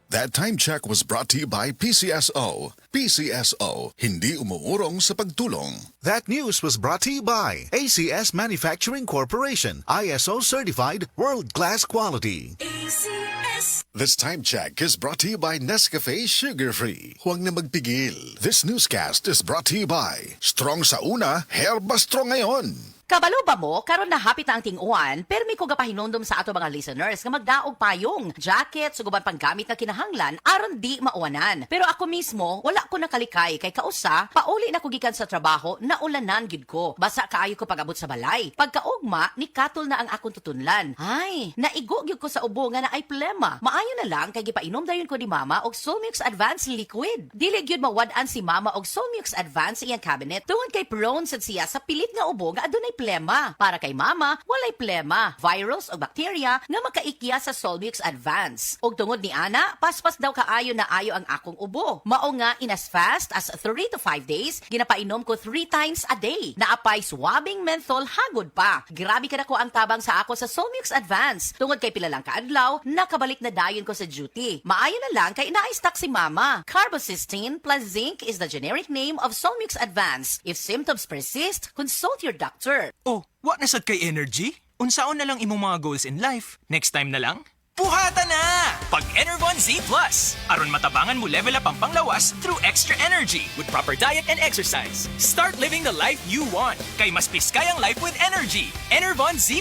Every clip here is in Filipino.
That time check was brought to you by PCSO. PCSO, hindi umuurong sa pagtulong. That news was brought to you by ACS Manufacturing Corporation, ISO certified world-class quality. ACS. This time check is brought to you by Nescafe Sugar Free. Huwag na magpigil. This newscast is brought to you by Strong sa una, Herba Strong ngayon. Kabalo ba mo, karon na hapit na ang ting-uwan, pero may ko gapahinondom sa ato mga listeners nga magdaog payong, jacket, suguban panggamit na kinahanglan, aron di mauwanan. Pero ako mismo, wala ko nakalikay kay kausa, pauli na ko gikan sa trabaho, naulanan gid ko. Basa kaayo ko pag-abot sa balay. Pagkaugma, ni katol na ang akong tutunlan. Ay, naigo gyud ko sa ubo nga na ay plema. Maayo na lang kay gipainom dayon ko ni mama og Solmux Advanced Liquid. Dili gyud mawad-an si mama og Solmux Advanced iyang cabinet tungod kay prone sad siya sa pilit nga ubo nga adunay plema. Para kay mama, walay plema, virus o bakterya nga makaikya sa Solmux Advance. Og tungod ni ana, paspas daw kaayo na ayo ang akong ubo. Mao nga in as fast as 3 to 5 days, ginapainom ko 3 times a day. Naapay swabbing menthol hagod pa. Grabe ka na ko ang tabang sa ako sa Solmux Advance. Tungod kay pila lang kaadlaw, nakabalik na dayon ko sa duty. Maayo na lang kay na-stock si mama. Carbocystine plus zinc is the generic name of Solmux Advance. If symptoms persist, consult your doctor. Oh, wa na sad kay energy? Unsaon na lang imong mga goals in life? Next time na lang? Puhata na! Pag Enervon Z+. Aron matabangan mo level up ang panglawas through extra energy with proper diet and exercise. Start living the life you want. Kay mas piskay ang life with energy. Enervon Z+.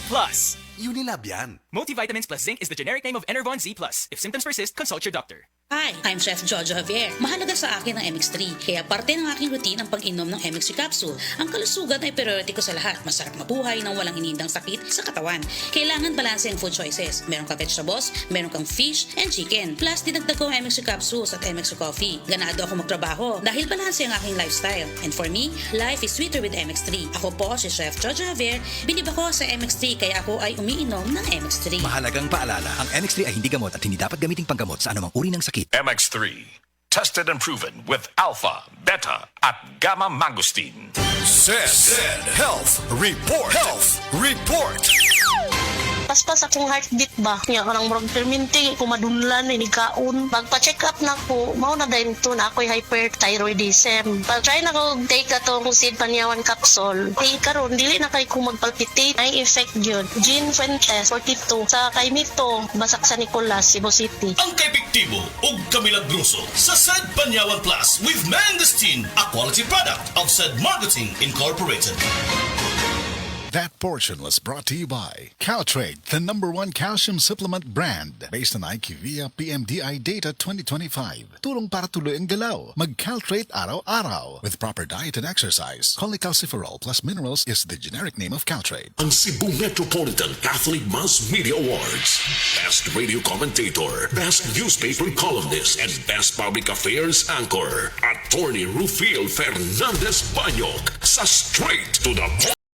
Unilab yan. Multivitamins plus zinc is the generic name of Enervon Z+. If symptoms persist, consult your doctor. Hi, I'm Chef Jojo Javier. Mahalaga sa akin ang MX3, kaya parte ng aking routine ang pag-inom ng MX3 capsule. Ang kalusugan ay priority ko sa lahat. Masarap mabuhay nang walang inindang sakit sa katawan. Kailangan balanse ang food choices. Meron kang vegetables, meron kang fish and chicken. Plus, dinagdag ko ang MX3 capsules at MX3 coffee. Ganado ako magtrabaho dahil balanse ang aking lifestyle. And for me, life is sweeter with MX3. Ako po si Chef Jojo Javier. Bilib ako sa MX3 kaya ako ay umiinom ng MX3. Mahalagang paalala, ang MX3 ay hindi gamot at hindi dapat gamiting panggamot sa anumang uri ng sakit. MX3, tested and proven with alpha, beta, at gamma mangosteen. Said Health Report. Health Report. Paspas akong heartbeat ba? Nga kanang murag fermenting, kumadunlan, inikaon. Pagpa-check up na ko, mao na dahil ito na ako'y hyperthyroidism. Pag-try na ko take atong Seed Panyawan capsule. Karon dili na kay ko magpalpitate. Ay effect yun. Jean Fuentes, 42. Sa kay Mito, Basak sa Nicolas, Cebu City. Ang kaepektibo ug kamilagroso sa Seed Panyawan Plus with Mangosteen, a quality product of Seed Marketing Incorporated. That portion was brought to you by Caltrate, the #1 calcium supplement brand based on IQVIA PMDI data 2025. Tulong para tuloy ang galaw. Mag-Caltrate araw-araw. With proper diet and exercise, cholecalciferol plus minerals is the generic name of Caltrate. Ang Cebu Metropolitan Catholic Mass Media Awards. Best Radio Commentator, Best Newspaper Columnist, and Best Public Affairs Anchor. Attorney Rufiel Fernandez Banyok sa Straight to the Point.